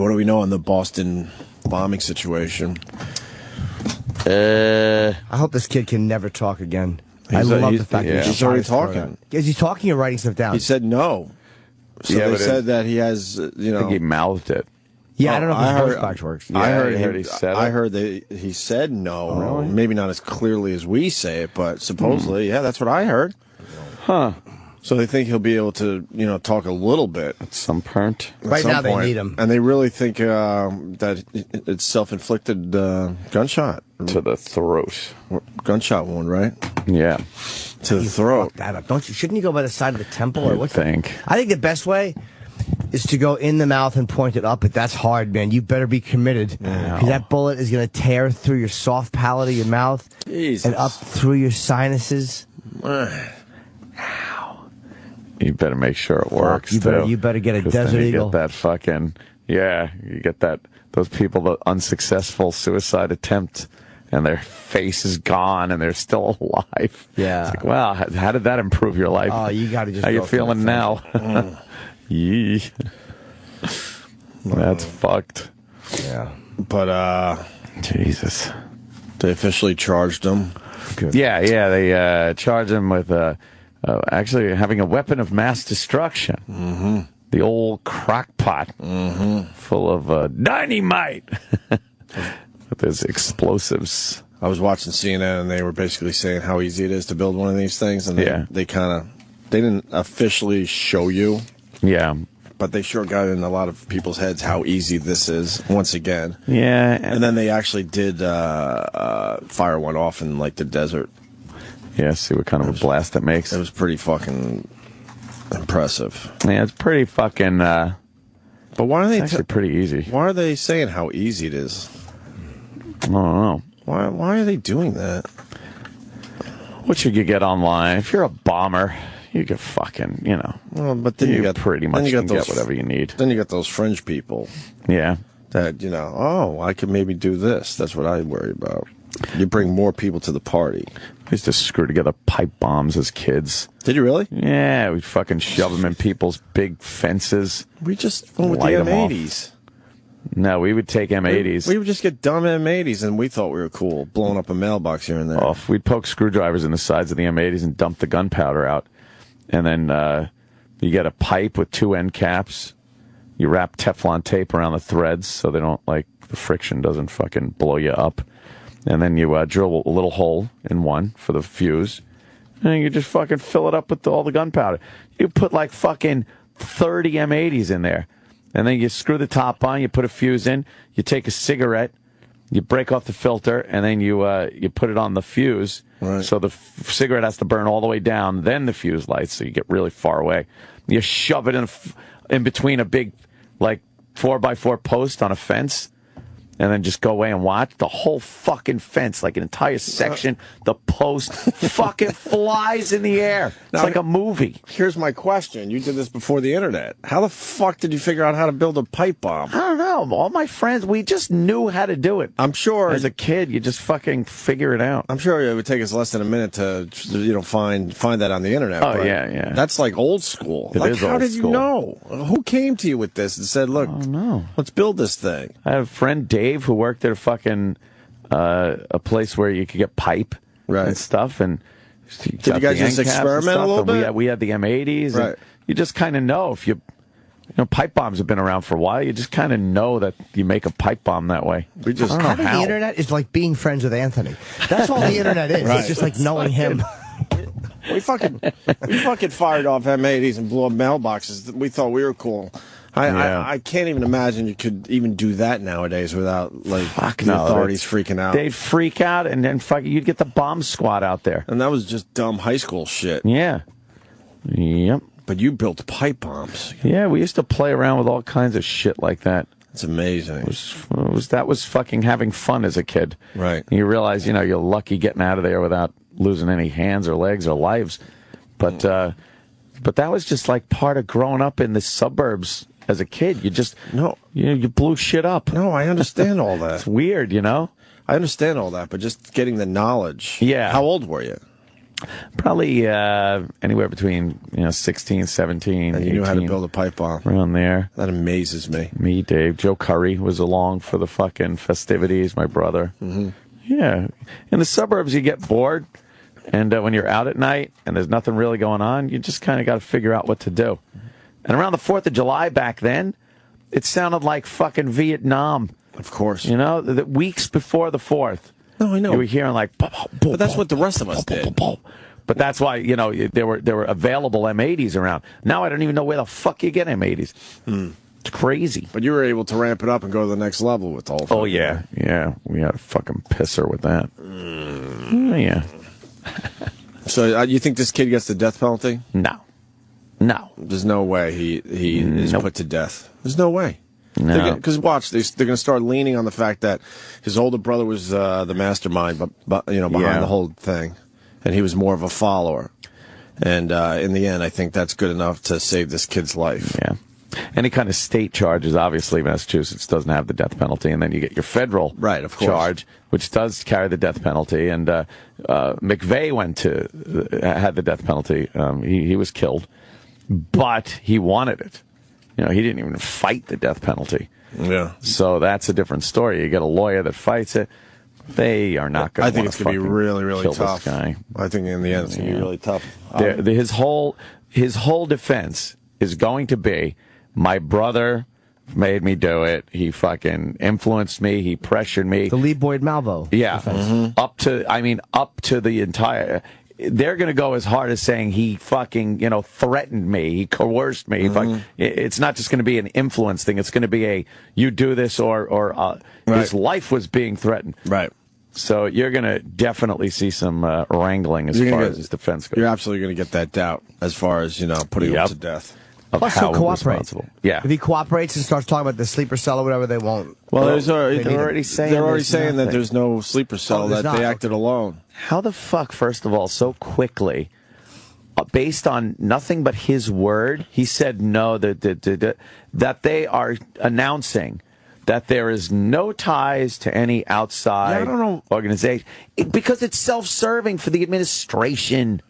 What do we know on the Boston bombing situation? I hope this kid can never talk again. I love the fact that he's already talking. Is he talking or writing stuff down? He said no. So they said that he has, I think he mouthed it. Yeah, I don't know if his voice box works. Yeah, I heard he said it. I heard that he said no. Really? Maybe not as clearly as we say it, but supposedly, yeah, that's what I heard. Huh. So they think he'll be able to, talk a little bit at some point. Right now, they need him, and they really think that it's self-inflicted gunshot to the throat. Gunshot wound, right? Yeah, to the throat. That up, don't you? Shouldn't you go by the side of the temple, or what? I think the best way is to go in the mouth and point it up, but that's hard, man. You better be committed, because that bullet is going to tear through your soft palate of your mouth and up through your sinuses. You better make sure it works. You better get a Desert Eagle. Get that fucking you get that. Those people, the unsuccessful suicide attempt, and their face is gone, and they're still alive. Yeah. It's like, wow, how did that improve your life? Oh, you got to just. How you feeling now? Yee. That's fucked. Yeah. But Jesus. They officially charged him. Good. Yeah. They charged him with actually having a weapon of mass destruction. Mm-hmm. The old crockpot full of dynamite with his explosives. I was watching CNN, and they were basically saying how easy it is to build one of these things, and they didn't officially show you. Yeah. But they sure got in a lot of people's heads how easy this is, once again. Yeah. And then they actually did fire one off in, the desert. Yeah, see what kind of a blast it makes. It was pretty fucking impressive. Yeah, it's pretty fucking... but why are they... It's actually pretty easy. Why are they saying how easy it is? I don't know. Why are they doing that? What should you get online? If you're a bomber... You get fucking, Well, but then you got pretty much get whatever you need. Then you got those fringe people. Yeah. That, I could maybe do this. That's what I worry about. You bring more people to the party. We used to screw together pipe bombs as kids. Did you really? Yeah, we'd fucking shove them in people's big fences. We just went with the M80s. No, we would take M80s. We would just get dumb M80s, and we thought we were cool, blowing up a mailbox here and there. Oh, we'd poke screwdrivers in the sides of the M80s and dump the gunpowder out. And then you get a pipe with 2 end caps. You wrap Teflon tape around the threads so they don't, the friction doesn't fucking blow you up. And then you drill a little hole in one for the fuse. And you just fucking fill it up with all the gunpowder. You put fucking 30 M80s in there. And then you screw the top on, you put a fuse in, you take a cigarette, you break off the filter, and then you put it on the fuse. Right. So the cigarette has to burn all the way down, then the fuse lights, so you get really far away. You shove it in between a big, 4x4 post on a fence, and then just go away and watch. The whole fucking fence, an entire section, the post fucking flies in the air. It's now, like a movie. Here's my question. You did this before the internet. How the fuck did you figure out how to build a pipe bomb? I don't know. All my friends, we just knew how to do it. I'm sure. As a kid, you just fucking figure it out. I'm sure it would take us less than a minute to, find that on the internet. Oh, yeah. That's old school. It is how old did school. You know? Who came to you with this and said, look, let's build this thing? I have a friend, Dave, who worked at a fucking a place where you could get pipe and stuff. And did you guys just experiment a little bit? We had the M80s. Right. And you just kind of know if pipe bombs have been around for a while. You just kind of know that you make a pipe bomb that way. We just I think the internet is like being friends with Anthony. That's all the internet is. Right. It's just knowing him. We fucking fired off M80s and blew up mailboxes. We thought we were cool. I can't even imagine you could even do that nowadays without the authorities freaking out. They'd freak out, and then you'd get the bomb squad out there. And that was just dumb high school shit. Yeah. Yep. But you built pipe bombs. Yeah, we used to play around with all kinds of shit like that. It's amazing. That was fucking having fun as a kid. Right. And you realize, you're lucky getting out of there without losing any hands or legs or lives. But that was just part of growing up in the suburbs as a kid. You blew shit up. No, I understand all that. It's weird, I understand all that, but just getting the knowledge. Yeah. How old were you? Probably anywhere between 16, 17, and you 18, knew how to build a pipe bomb. Around there. That amazes me. Me, Dave. Joe Curry was along for the fucking festivities, my brother. Mm-hmm. Yeah. In the suburbs, you get bored, and when you're out at night and there's nothing really going on, you just kind of got to figure out what to do. And around the 4th of July back then, it sounded like fucking Vietnam. Of course. The weeks before the 4th. No, I know. You were hearing like... But that's what the rest of us did. But that's why, there were available M80s around. Now I don't even know where the fuck you get M80s. It's crazy. But you were able to ramp it up and go to the next level with all. Oh, yeah. Yeah. We had a fucking pisser with that. Yeah. So you think this kid gets the death penalty? No. There's no way he is put to death. There's no way. No. Because watch, they're going to start leaning on the fact that his older brother was the mastermind, but behind the whole thing, and he was more of a follower. And in the end, I think that's good enough to save this kid's life. Yeah. Any kind of state charges, obviously, Massachusetts doesn't have the death penalty, and then you get your federal charge, which does carry the death penalty. And McVeigh had the death penalty. He was killed, but he wanted it. He didn't even fight the death penalty. Yeah. So that's a different story. You get a lawyer that fights it. They are not going to. I think it's going to be really, really tough. This guy. I think in the end it's going to be really tough. His whole defense is going to be, my brother made me do it. He fucking influenced me. He pressured me. The Lee Boyd Malvo. Yeah. Up to the entire. They're going to go as hard as saying he fucking, threatened me. He coerced me. It's not just going to be an influence thing. It's going to be you do this or his life was being threatened. Right. So you're going to definitely see some wrangling as far as his defense goes. You're absolutely going to get that doubt as far as, putting him to death. Plus, he'll cooperate. Yeah. If he cooperates and starts talking about the sleeper cell or whatever, they won't. Well, they're already saying that there's no sleeper cell, that they acted alone. How the fuck, first of all, so quickly, based on nothing but his word, he said no, that they are announcing that there is no ties to any outside organization. Because it's self-serving for the administration.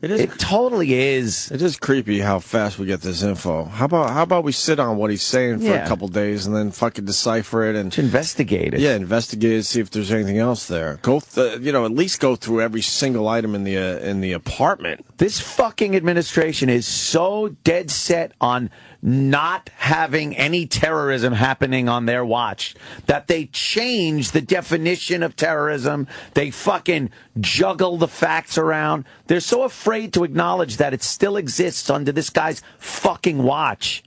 It totally is. It is creepy how fast we get this info. How about we sit on what he's saying for a couple days and then fucking decipher it and investigate it. Yeah, investigate it, see if there's anything else there. At least go through every single item in the apartment. This fucking administration is so dead set on not having any terrorism happening on their watch that they change the definition of terrorism. They fucking juggle the facts around. They're so afraid to acknowledge that it still exists under this guy's fucking watch.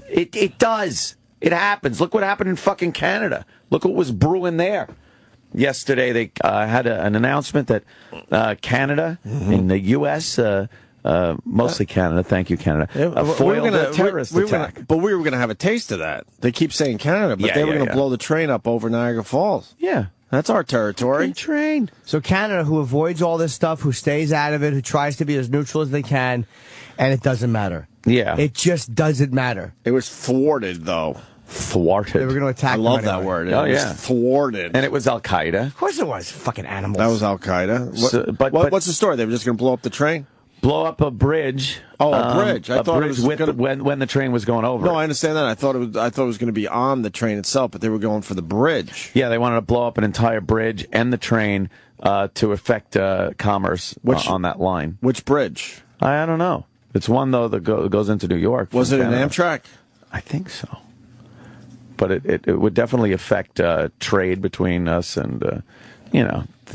It does. It happens. Look what happened in fucking Canada. Look what was brewing there. Yesterday they had an announcement that Canada in the U.S., mostly Canada, thank you, Canada, foiled a terrorist attack. But we were going to have a taste of that. They keep saying Canada, but they were going to blow the train up over Niagara Falls. Yeah. That's our territory. Train. So Canada, who avoids all this stuff, who stays out of it, who tries to be as neutral as they can, and it doesn't matter. Yeah. It just doesn't matter. It was thwarted, though. Thwarted. They were going to attack. I love that word. It was thwarted. And it was Al-Qaeda. Of course it was. Fucking animals. That was Al-Qaeda. What's the story? They were just going to blow up the train? Blow up a bridge. Oh, a bridge. I thought it was when the train was going over. No, I understand that. I thought it was going to be on the train itself, but they were going for the bridge. Yeah, they wanted to blow up an entire bridge and the train to affect commerce on that line. Which bridge? I don't know. It's one though that goes into New York. Was it an Amtrak? I think so. But it would definitely affect trade between us and the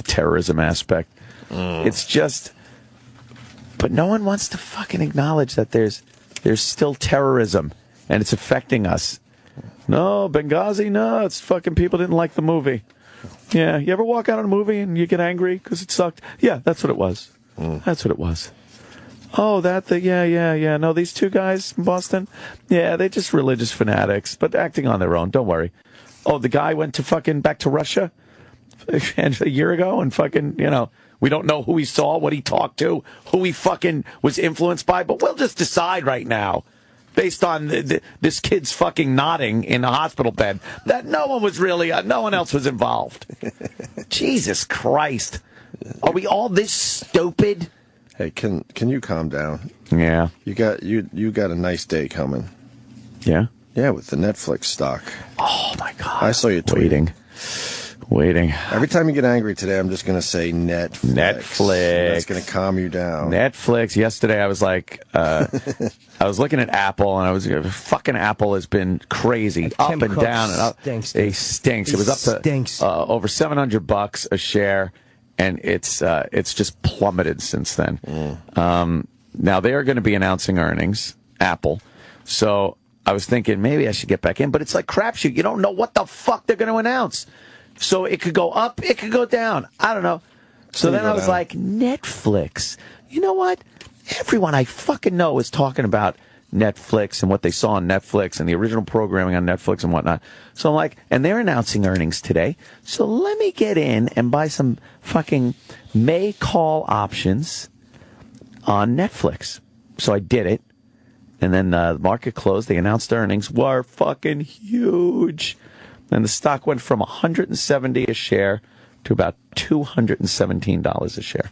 terrorism aspect. It's just. But no one wants to fucking acknowledge that there's still terrorism and it's affecting us. No, Benghazi, no, it's fucking people didn't like the movie. Yeah, you ever walk out on a movie and you get angry because it sucked? Yeah, that's what it was. That's what it was. Oh, yeah. No, these two guys from Boston, yeah, they're just religious fanatics, but acting on their own. Don't worry. Oh, the guy went to fucking back to Russia a year ago and fucking, we don't know who he saw, what he talked to, who he fucking was influenced by, but we'll just decide right now, based on this kid's fucking nodding in a hospital bed, that no one else was involved. Jesus Christ. Are we all this stupid? Hey, can you calm down? Yeah. You got a nice day coming. Yeah? Yeah, with the Netflix stock. Oh, my God. I saw you tweeting. Waiting. Every time you get angry today, I'm just going to say Netflix. That's going to calm you down. Netflix. Yesterday, I was like, I was looking at Apple, and I was fucking Apple has been crazy, up and down and up. Stinks. It stinks. It was up to over $700 a share, and it's just plummeted since then. Now they are going to be announcing earnings, Apple. So I was thinking maybe I should get back in, but it's like crapshoot. You don't know what the fuck they're going to announce. So it could go up, it could go down. I don't know. So then I was like, Netflix. You know what? Everyone I fucking know is talking about Netflix and what they saw on Netflix and the original programming on Netflix and whatnot. So I'm like, and they're announcing earnings today. So let me get in and buy some fucking May call options on Netflix. So I did it. And then the market closed. They announced earnings were fucking huge. And the stock went from $170 a share to about $217 a share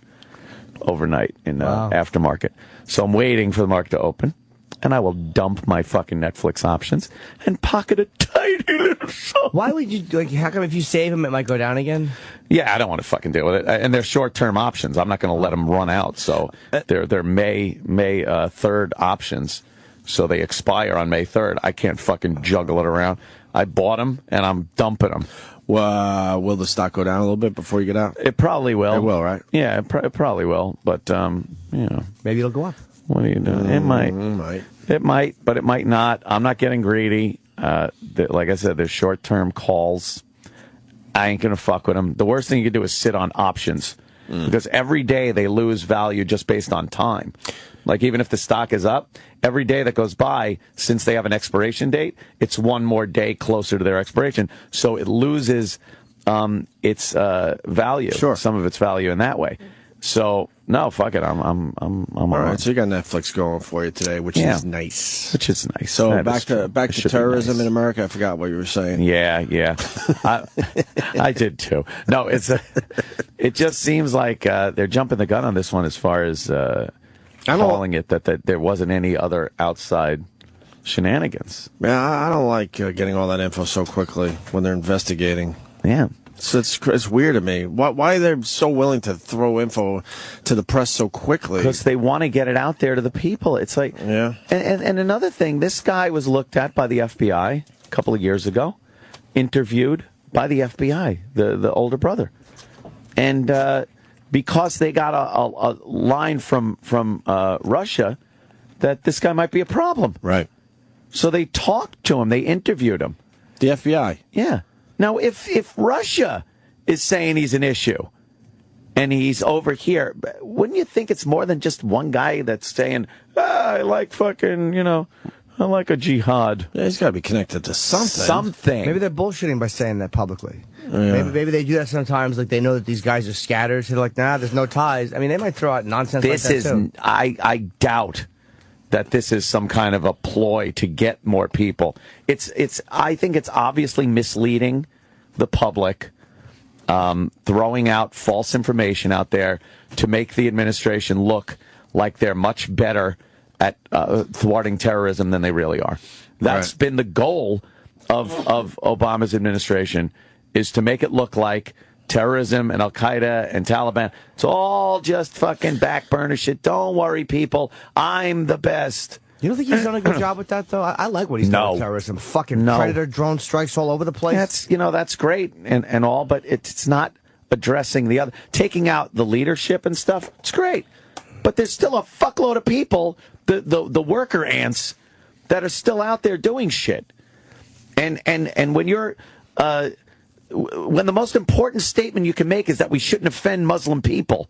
overnight in aftermarket. So I'm waiting for the market to open, and I will dump my fucking Netflix options and pocket a tiny little sum. Why would you, how come if you save them, it might go down again? Yeah, I don't want to fucking deal with it. And they're short-term options. I'm not going to let them run out. So they're May 3rd options. So they expire on May 3rd. I can't fucking juggle it around. I bought them, and I'm dumping them. Will the stock go down a little bit before you get out? It probably will. It will, right? Yeah, it probably will. But, maybe it'll go up. What are you doing? It might. It might, but it might not. I'm not getting greedy. Like I said, there's short-term calls. I ain't going to fuck with them. The worst thing you can do is sit on options. Because every day they lose value just based on time. Like, even if the stock is up, every day that goes by, since they have an expiration date, it's one more day closer to their expiration. So it loses its value, some of its value in that way. So, no, fuck it. I'm all right. So you got Netflix going for you today, which is nice. Which is nice. So back to terrorism in America. I forgot what you were saying. Yeah. I did too. No, it just seems like they're jumping the gun on this one as far as calling it that there wasn't any other outside shenanigans. Yeah, I don't like getting all that info so quickly when they're investigating. Yeah. So it's weird to me. Why are they so willing to throw info to the press so quickly? Because they want to get it out there to the people. It's like, yeah. And another thing, this guy was looked at by the FBI a couple of years ago, interviewed by the FBI, the older brother, and because they got a line from Russia that this guy might be a problem, right? So they talked to him, they interviewed him. The FBI, yeah. Now, if Russia is saying he's an issue and he's over here, wouldn't you think it's more than just one guy that's saying, I like fucking, I like a jihad? Yeah, he's got to be connected to something. Maybe they're bullshitting by saying that publicly. Yeah. Maybe they do that sometimes. Like, they know that these guys are scattered, so they're like, nah, there's no ties. I mean, they might throw out nonsense like that, too. I doubt that this is some kind of a ploy to get more people. I think it's obviously misleading the public, throwing out false information out there to make the administration look like they're much better at thwarting terrorism than they really are. That's been the goal of Obama's administration, is to make it look like terrorism and Al-Qaeda and Taliban, it's all just fucking backburnership. Don't worry, people. I'm the best. You don't think he's done a good job with that, though? I like what he's done with terrorism. Fucking predator drone strikes all over the place. That's great and all, but it's not addressing the other. Taking out the leadership and stuff, it's great. But there's still a fuckload of people, the worker ants, that are still out there doing shit. And when you're... when the most important statement you can make is that we shouldn't offend Muslim people.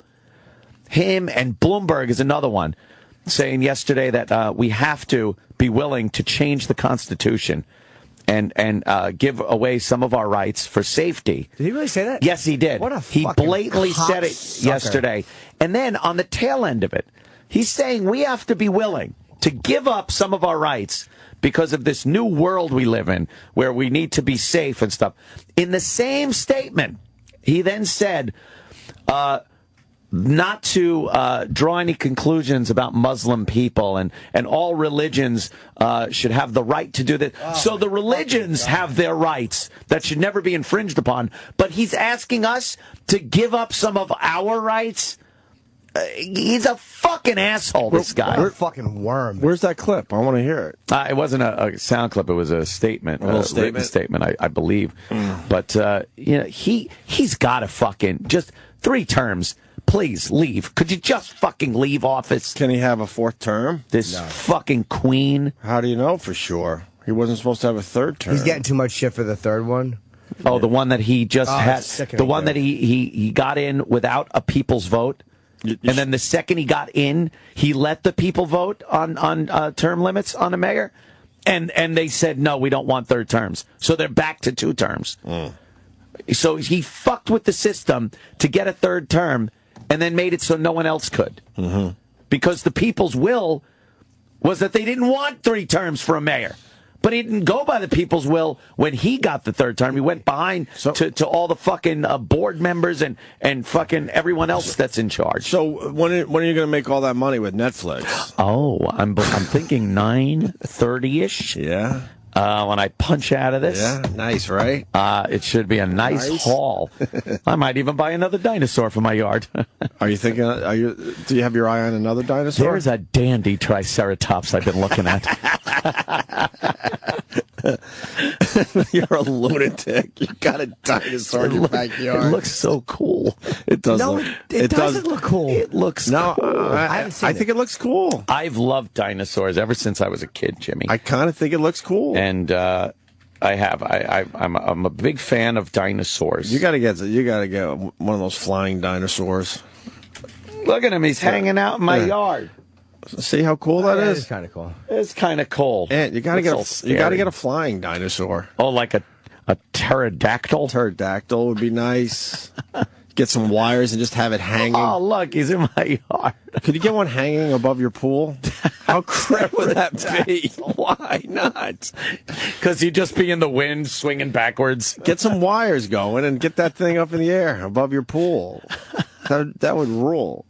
Him and Bloomberg is another one, saying yesterday that we have to be willing to change the Constitution and give away some of our rights for safety. Did he really say that? Yes, he did. What a He blatantly said it yesterday. And then on the tail end of it, he's saying we have to be willing to give up some of our rights because of this new world we live in, where we need to be safe and stuff. In the same statement, he then said, not to draw any conclusions about Muslim people, and all religions should have the right to do that. So the religions have their rights that should never be infringed upon. But he's asking us to give up some of our rights. He's a fucking asshole, this guy. What a fucking worm. Where's that clip? I want to hear it. It wasn't a sound clip. It was a statement. A little written statement, I believe. But, he's got to fucking just 3 terms. Please leave. Could you just fucking leave office? Can he have a 4th term? This fucking queen. How do you know for sure? He wasn't supposed to have a 3rd term. He's getting too much shit for the 3rd one. Oh, the one that he just had. The one that he got in without a people's vote. And then the second he got in, he let the people vote on term limits on the mayor. And they said, no, we don't want 3rd terms. So they're back to 2 terms. So he fucked with the system to get a 3rd term and then made it so no one else could. Because the people's will was that they didn't want 3 terms for a mayor. But he didn't go by the people's will when he got the 3rd term. He went behind to all the fucking board members and fucking everyone else that's in charge. So when are you going to make all that money with Netflix? Oh, I'm thinking 9:30ish. Yeah. When I punch out of this. Yeah, nice, right? It should be a nice haul. I might even buy another dinosaur for my yard. Are you thinking? Do you have your eye on another dinosaur? There's a dandy Triceratops I've been looking at. You're a lunatic. You got a dinosaur in your backyard. It looks so cool. It does. No, look, it doesn't look cool. It looks no. cool. I think it looks cool. I've loved dinosaurs ever since I was a kid, Jimmy. I kind of think it looks cool. And I'm a big fan of dinosaurs. You got to get one of those flying dinosaurs. Look at him. He's hanging out in my yard. See how cool that is? It's kind of cool. It's kind of cool. And you got to get a flying dinosaur. Oh, like a pterodactyl? Pterodactyl would be nice. Get some wires and just have it hanging. Oh, look, he's in my yard. Could you get one hanging above your pool? How crap would that be? Why not? Because you'd just be in the wind swinging backwards. Get some wires going and get that thing up in the air above your pool. That would rule.